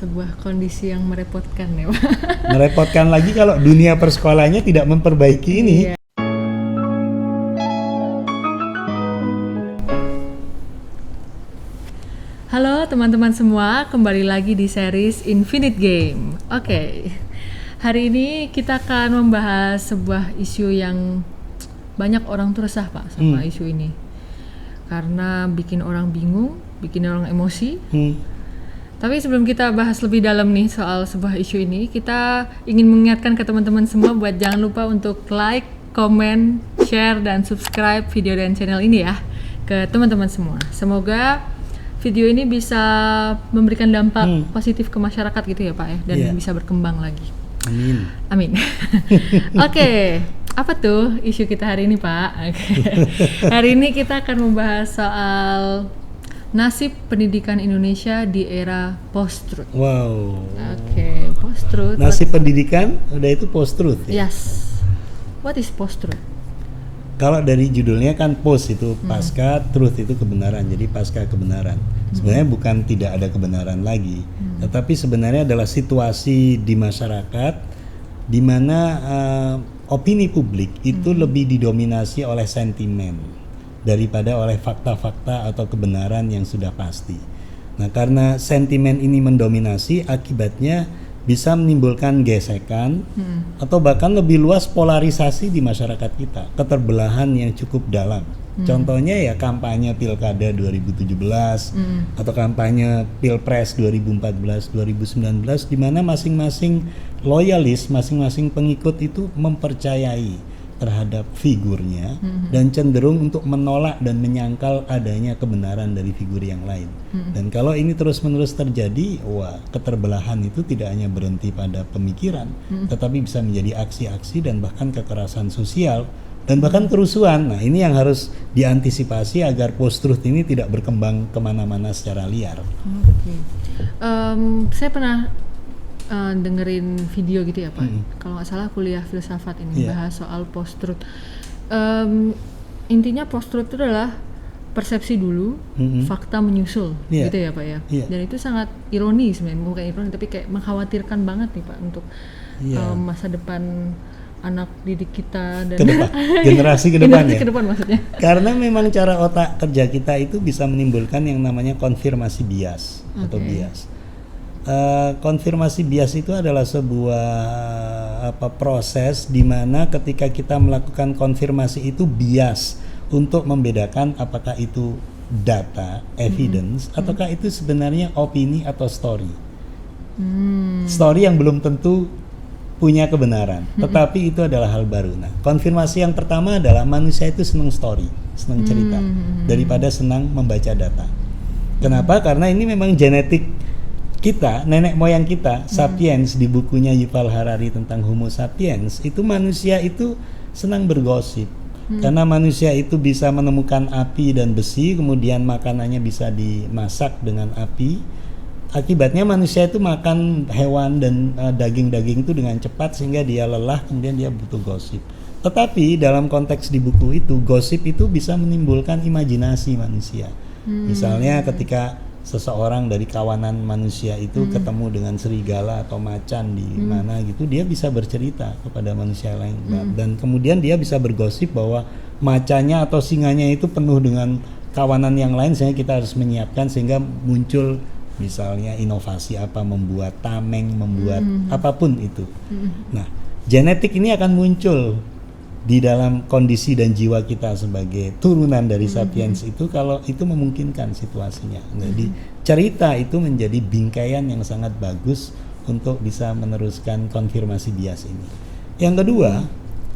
sebuah kondisi yang merepotkan ya Pak. Merepotkan lagi kalau dunia persekolahannya tidak memperbaiki ini. Iya. Halo teman-teman semua, kembali lagi di series Infinite Game. Oke, hari ini kita akan membahas sebuah isu yang banyak orang tuh resah Pak sama isu ini. Karena bikin orang bingung, bikin orang emosi. Tapi sebelum kita bahas lebih dalam nih soal sebuah isu ini, kita ingin mengingatkan ke teman-teman semua buat jangan lupa untuk like, comment, share, dan subscribe video dan channel ini ya ke teman-teman semua. Semoga video ini bisa memberikan dampak positif ke masyarakat gitu ya Pak ya, dan bisa berkembang lagi. Amin. Amin. Oke, apa tuh isu kita hari ini Pak? Hari ini kita akan membahas soal nasib pendidikan Indonesia di era post-truth. Wow. Oke, post-truth. Nasib pendidikan udah itu post-truth ya? Yes. What is post-truth? Kalau dari judulnya kan post itu pasca, truth itu kebenaran. Jadi pasca kebenaran. Sebenarnya bukan tidak ada kebenaran lagi, tetapi sebenarnya adalah situasi di masyarakat di mana opini publik itu lebih didominasi oleh sentimen daripada oleh fakta-fakta atau kebenaran yang sudah pasti. Nah, karena sentimen ini mendominasi, akibatnya bisa menimbulkan gesekan atau bahkan lebih luas polarisasi di masyarakat kita, keterbelahan yang cukup dalam. Contohnya ya kampanye Pilkada 2017 atau kampanye Pilpres 2014, 2019 di mana masing-masing loyalis, masing-masing pengikut itu mempercayai terhadap figurnya dan cenderung untuk menolak dan menyangkal adanya kebenaran dari figur yang lain. Dan kalau ini terus-menerus terjadi, wah, keterbelahan itu tidak hanya berhenti pada pemikiran, tetapi bisa menjadi aksi-aksi dan bahkan kekerasan sosial dan bahkan kerusuhan. Nah, ini yang harus diantisipasi agar post-truth ini tidak berkembang kemana-mana secara liar. Saya pernah dengerin video gitu ya Pak, kalau nggak salah kuliah filsafat ini bahas soal post-truth. Intinya post-truth itu adalah persepsi dulu, fakta menyusul, gitu ya Pak ya. Dan itu sangat ironi sebenarnya, bukan ironi tapi kayak mengkhawatirkan banget nih Pak untuk masa depan anak didik kita dan generasi ke depan ya. Ke depan maksudnya. Karena memang cara otak kerja kita itu bisa menimbulkan yang namanya konfirmasi bias atau bias. Konfirmasi bias itu adalah sebuah proses di mana ketika kita melakukan konfirmasi itu bias untuk membedakan apakah itu data, evidence, ataukah itu sebenarnya opini atau story. Story yang belum tentu punya kebenaran, tetapi itu adalah hal baru. Nah, konfirmasi yang pertama adalah manusia itu senang story, senang cerita, daripada senang membaca data. Kenapa? Karena ini memang genetik kita, nenek moyang kita, Sapiens, di bukunya Yuval Harari tentang Homo sapiens, itu manusia itu senang bergosip. Karena manusia itu bisa menemukan api dan besi, kemudian makanannya bisa dimasak dengan api. Akibatnya manusia itu makan hewan dan daging-daging itu dengan cepat sehingga dia lelah, kemudian dia butuh gosip. Tetapi dalam konteks di buku itu, gosip itu bisa menimbulkan imajinasi manusia. Misalnya ketika seseorang dari kawanan manusia itu ketemu dengan serigala atau macan di mana gitu, dia bisa bercerita kepada manusia lain dan kemudian dia bisa bergosip bahwa macannya atau singanya itu penuh dengan kawanan yang lain, sehingga kita harus menyiapkan sehingga muncul misalnya inovasi apa, membuat tameng, membuat apapun itu. Nah, genetik ini akan muncul di dalam kondisi dan jiwa kita sebagai turunan dari sapiens itu kalau itu memungkinkan situasinya. Jadi cerita itu menjadi bingkaian yang sangat bagus untuk bisa meneruskan konfirmasi bias ini. Yang kedua,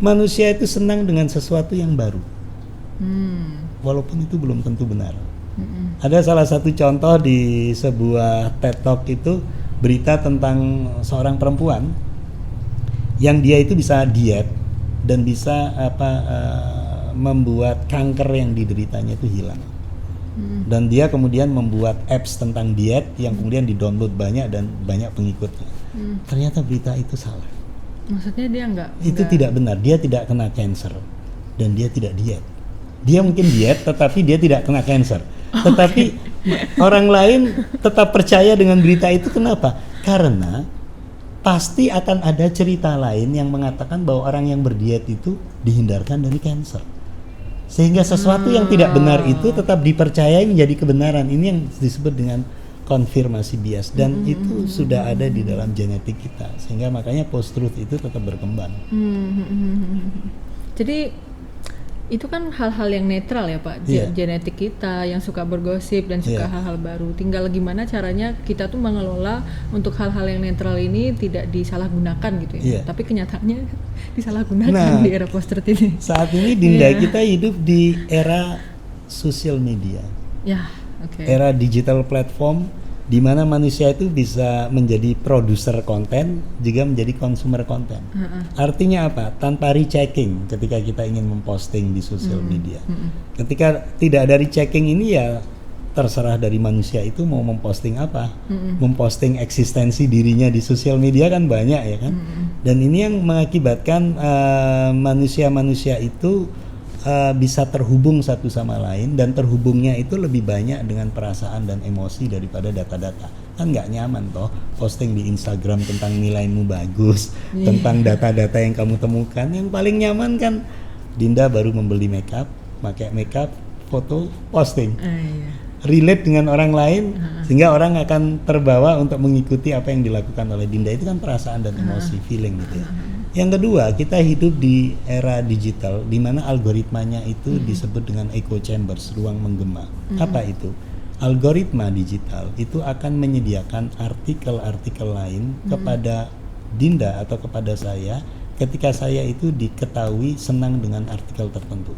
manusia itu senang dengan sesuatu yang baru, walaupun itu belum tentu benar. Ada salah satu contoh di sebuah TED Talk itu berita tentang seorang perempuan yang dia itu bisa diet dan bisa membuat kanker yang dideritanya itu hilang. Dan dia kemudian membuat apps tentang diet yang kemudian di-download banyak dan banyak pengikutnya. Ternyata berita itu salah. Maksudnya dia itu tidak benar. Dia tidak kena cancer dan dia tidak diet. Dia mungkin diet tetapi dia tidak kena cancer. Tetapi orang lain tetap percaya dengan berita itu. Kenapa? Karena pasti akan ada cerita lain yang mengatakan bahwa orang yang berdiet itu dihindarkan dari kanker. Sehingga sesuatu yang tidak benar itu tetap dipercayai menjadi kebenaran. Ini yang disebut dengan konfirmasi bias, dan itu sudah ada di dalam genetik kita, sehingga makanya post truth itu tetap berkembang. Jadi itu kan hal-hal yang netral ya Pak, genetik kita yang suka bergosip dan suka hal-hal baru. Tinggal gimana caranya kita tuh mengelola untuk hal-hal yang netral ini tidak disalahgunakan gitu ya. Tapi kenyataannya disalahgunakan di era post truth ini. Saat ini Dinda kita hidup di era sosial media. Era digital platform di mana manusia itu bisa menjadi produser konten juga menjadi konsumer konten. Artinya apa? Tanpa rechecking ketika kita ingin memposting di sosial media. Ketika tidak ada rechecking ini ya terserah dari manusia itu mau memposting apa. Memposting eksistensi dirinya di sosial media kan banyak ya kan. Dan ini yang mengakibatkan manusia-manusia itu bisa terhubung satu sama lain, dan terhubungnya itu lebih banyak dengan perasaan dan emosi daripada data-data. Kan nggak nyaman toh posting di Instagram tentang nilaimu bagus, tentang data-data yang kamu temukan. Yang paling nyaman kan Dinda baru membeli makeup, pakai makeup, foto, posting. Relate dengan orang lain, sehingga orang akan terbawa untuk mengikuti apa yang dilakukan oleh Dinda. Itu kan perasaan dan emosi, feeling gitu ya. Yang kedua, kita hidup di era digital di mana algoritmanya itu disebut dengan echo chambers, ruang menggema. Apa itu? Algoritma digital itu akan menyediakan artikel-artikel lain kepada Dinda atau kepada saya ketika saya itu diketahui senang dengan artikel tertentu.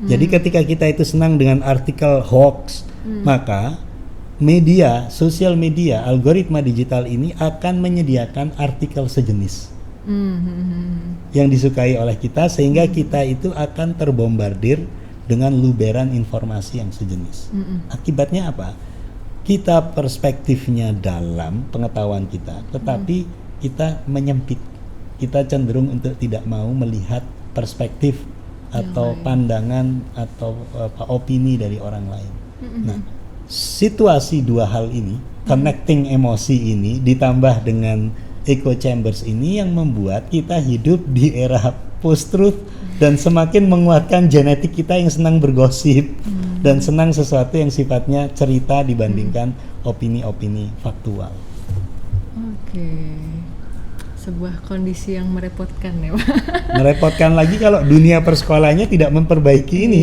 Jadi ketika kita itu senang dengan artikel hoax, maka media, sosial media, algoritma digital ini akan menyediakan artikel sejenis yang disukai oleh kita, sehingga kita itu akan terbombardir dengan luberan informasi yang sejenis. Akibatnya apa? Kita perspektifnya dalam pengetahuan kita, tetapi kita menyempit. Kita cenderung untuk tidak mau melihat perspektif atau pandangan atau opini dari orang lain. Nah, situasi dua hal ini, connecting emosi ini ditambah dengan echo chambers ini yang membuat kita hidup di era post truth dan semakin menguatkan genetik kita yang senang bergosip dan senang sesuatu yang sifatnya cerita dibandingkan opini-opini faktual. Sebuah kondisi yang merepotkan ya Pak. Merepotkan lagi kalau dunia persekolahannya tidak memperbaiki ini.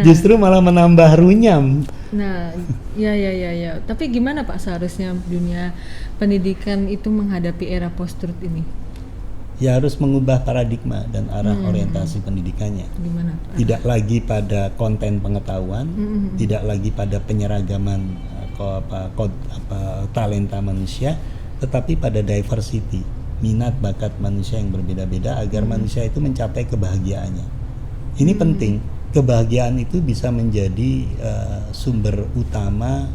Justru malah menambah runyam. Ya. Tapi gimana Pak seharusnya dunia pendidikan itu menghadapi era post-truth ini? Ya harus mengubah paradigma dan arah orientasi pendidikannya. Gimana Pak? Tidak lagi pada konten pengetahuan, tidak lagi pada penyeragaman talenta manusia, tetapi pada diversity, minat bakat manusia yang berbeda-beda agar manusia itu mencapai kebahagiaannya. Ini penting. Kebahagiaan itu bisa menjadi sumber utama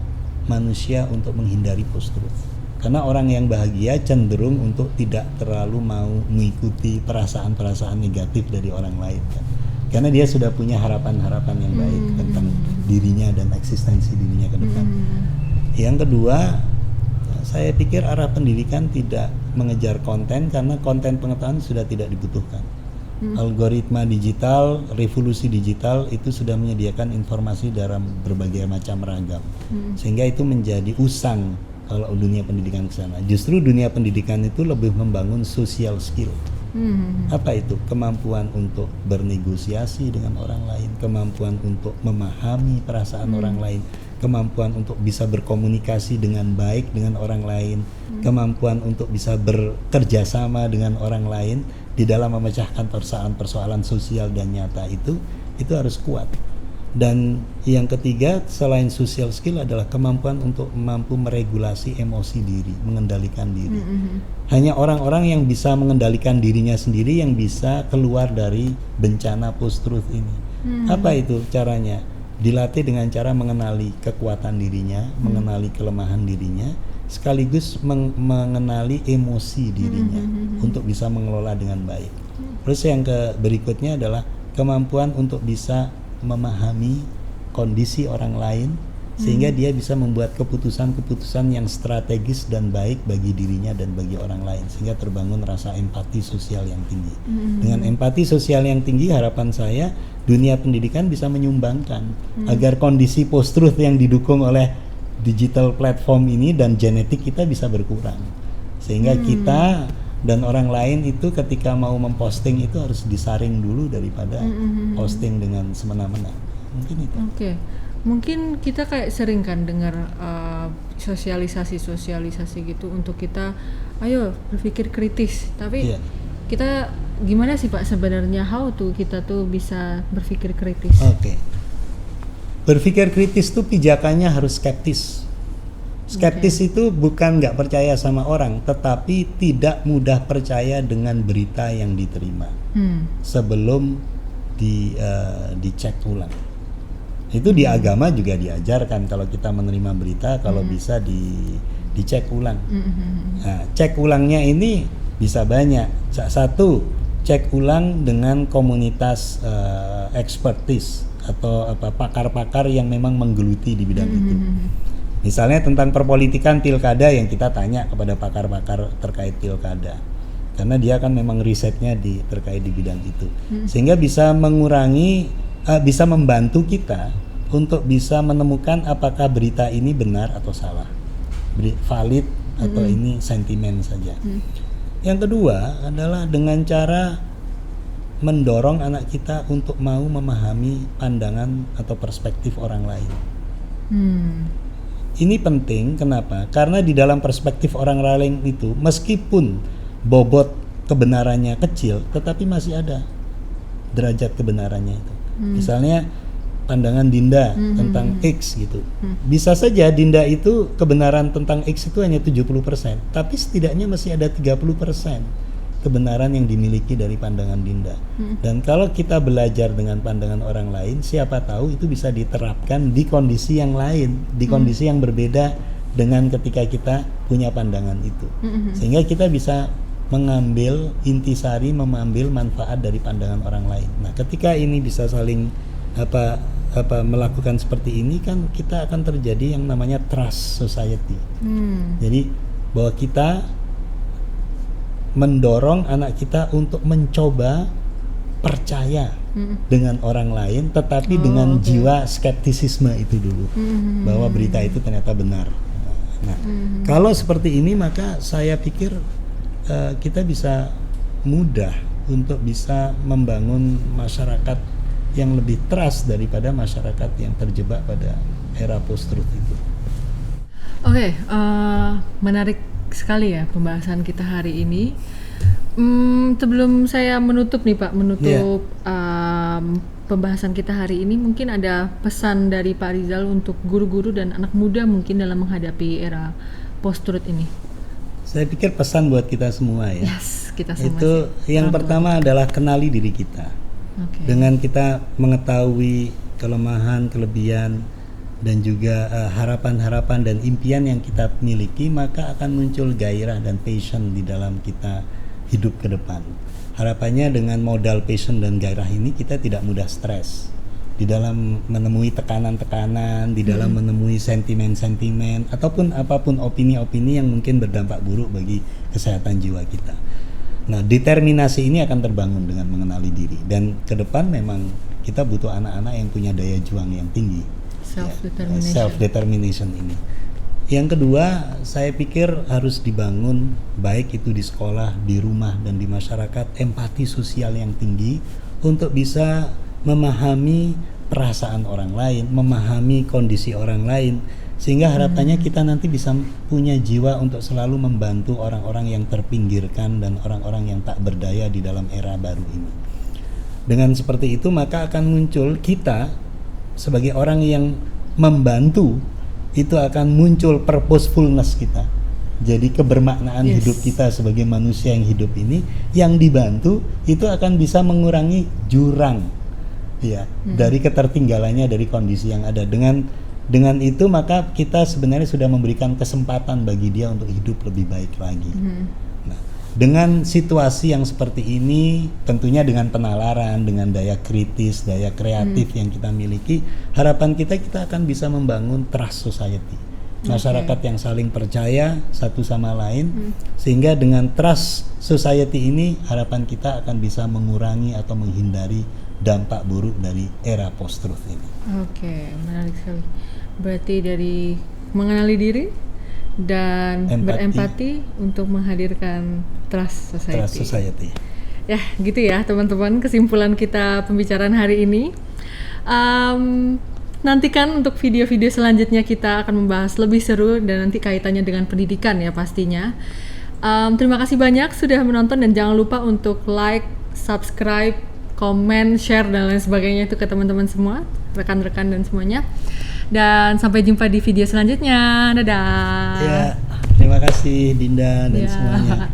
manusia untuk menghindari post-truth. Karena orang yang bahagia cenderung untuk tidak terlalu mau mengikuti perasaan-perasaan negatif dari orang lain kan? Karena dia sudah punya harapan-harapan yang baik tentang dirinya dan eksistensi dirinya ke depan. Yang kedua, saya pikir arah pendidikan tidak mengejar konten karena konten pengetahuan sudah tidak dibutuhkan. Algoritma digital, revolusi digital itu sudah menyediakan informasi dalam berbagai macam ragam, sehingga itu menjadi usang kalau dunia pendidikan ke sana. Justru dunia pendidikan itu lebih membangun social skill. Apa itu? Kemampuan untuk bernegosiasi dengan orang lain, kemampuan untuk memahami perasaan orang lain, kemampuan untuk bisa berkomunikasi dengan baik dengan orang lain, kemampuan untuk bisa bekerja sama dengan orang lain di dalam memecahkan persoalan-persoalan sosial dan nyata itu harus kuat. Dan yang ketiga selain social skill adalah kemampuan untuk mampu meregulasi emosi diri, mengendalikan diri. Hanya orang-orang yang bisa mengendalikan dirinya sendiri yang bisa keluar dari bencana post-truth ini. Apa itu caranya? Dilatih dengan cara mengenali kekuatan dirinya, mengenali kelemahan dirinya, sekaligus mengenali emosi dirinya untuk bisa mengelola dengan baik. Terus yang berikutnya adalah kemampuan untuk bisa memahami kondisi orang lain sehingga dia bisa membuat keputusan-keputusan yang strategis dan baik bagi dirinya dan bagi orang lain, sehingga terbangun rasa empati sosial yang tinggi. Dengan empati sosial yang tinggi, harapan saya dunia pendidikan bisa menyumbangkan agar kondisi post-truth yang didukung oleh digital platform ini dan genetik kita bisa berkurang, sehingga kita dan orang lain itu ketika mau memposting itu harus disaring dulu daripada posting dengan semena-mena. Mungkin itu. Oke. Mungkin kita kayak sering kan dengar sosialisasi gitu untuk kita ayo berpikir kritis. Tapi kita gimana sih Pak sebenarnya kita tuh bisa berpikir kritis? Oke. Berpikir kritis tuh pijakannya harus skeptis. Skeptis itu bukan nggak percaya sama orang, tetapi tidak mudah percaya dengan berita yang diterima sebelum dicek ulang. Itu di agama juga diajarkan kalau kita menerima berita kalau bisa dicek ulang. Nah, cek ulangnya ini bisa banyak. Satu, cek ulang dengan komunitas expertise atau pakar-pakar yang memang menggeluti di bidang itu. Misalnya tentang perpolitikan pilkada yang kita tanya kepada pakar-pakar terkait pilkada. Karena dia kan memang risetnya terkait di bidang itu. Sehingga bisa mengurangi bisa membantu kita untuk bisa menemukan apakah berita ini benar atau salah, valid atau ini sentimen saja. Yang kedua adalah dengan cara mendorong anak kita untuk mau memahami pandangan atau perspektif orang lain. Ini penting, kenapa? Karena di dalam perspektif orang lain itu meskipun bobot kebenarannya kecil, tetapi masih ada derajat kebenarannya itu. Misalnya pandangan Dinda tentang X gitu. Bisa saja Dinda itu kebenaran tentang X itu hanya 70%, tapi setidaknya masih ada 30% kebenaran yang dimiliki dari pandangan Dinda. Dan kalau kita belajar dengan pandangan orang lain, siapa tahu itu bisa diterapkan di kondisi yang lain, di kondisi yang berbeda dengan ketika kita punya pandangan itu. Sehingga kita bisa mengambil intisari, mengambil manfaat dari pandangan orang lain. Nah, ketika ini bisa saling melakukan seperti ini kan kita akan terjadi yang namanya trust society. Jadi bahwa kita mendorong anak kita untuk mencoba percaya dengan orang lain, tetapi dengan jiwa skeptisisme itu dulu, bahwa berita itu ternyata benar. Nah, kalau seperti ini maka saya pikir kita bisa mudah untuk bisa membangun masyarakat yang lebih trust daripada masyarakat yang terjebak pada era post-truth itu. Oke, menarik sekali ya pembahasan kita hari ini. Sebelum saya menutup nih Pak, pembahasan kita hari ini, mungkin ada pesan dari Pak Rizal untuk guru-guru dan anak muda mungkin dalam menghadapi era post-truth ini. Saya pikir pesan buat kita semua ya. Yes, kita semua. Itu yang pertama adalah kenali diri kita. Dengan kita mengetahui kelemahan, kelebihan, dan juga harapan-harapan dan impian yang kita miliki, maka akan muncul gairah dan passion di dalam kita hidup ke depan. Harapannya dengan modal passion dan gairah ini kita tidak mudah stres di dalam menemui tekanan-tekanan, di dalam menemui sentimen-sentimen, ataupun apapun opini-opini yang mungkin berdampak buruk bagi kesehatan jiwa kita. Nah, determinasi ini akan terbangun dengan mengenali diri, dan ke depan memang kita butuh anak-anak yang punya daya juang yang tinggi. Self-determination ini. Yang kedua, saya pikir harus dibangun baik itu di sekolah, di rumah, dan di masyarakat empati sosial yang tinggi untuk bisa memahami perasaan orang lain, memahami kondisi orang lain, sehingga harapannya kita nanti bisa punya jiwa untuk selalu membantu orang-orang yang terpinggirkan dan orang-orang yang tak berdaya di dalam era baru ini. Dengan seperti itu maka akan muncul kita sebagai orang yang membantu, itu akan muncul purposefulness kita. Jadi kebermaknaan hidup kita sebagai manusia yang hidup ini, yang dibantu itu akan bisa mengurangi jurang dari ketertinggalannya dari kondisi yang ada. Dengan itu maka kita sebenarnya sudah memberikan kesempatan bagi dia untuk hidup lebih baik lagi. Nah, dengan situasi yang seperti ini, tentunya dengan penalaran, dengan daya kritis, daya kreatif yang kita miliki, harapan kita akan bisa membangun trust society. Masyarakat yang saling percaya satu sama lain, sehingga dengan trust society ini harapan kita akan bisa mengurangi atau menghindari dampak buruk dari era post-truth ini. Oke, menarik sekali. Berarti dari mengenali diri dan berempati untuk menghadirkan trust society. Trust society. Ya, gitu ya teman-teman, kesimpulan kita pembicaraan hari ini. Nantikan untuk video-video selanjutnya, kita akan membahas lebih seru dan nanti kaitannya dengan pendidikan ya pastinya. Terima kasih banyak sudah menonton dan jangan lupa untuk like, subscribe, komen, share dan lain sebagainya itu ke teman-teman semua, rekan-rekan dan semuanya. Dan sampai jumpa di video selanjutnya. Dadah. Ya, terima kasih Dinda dan semuanya.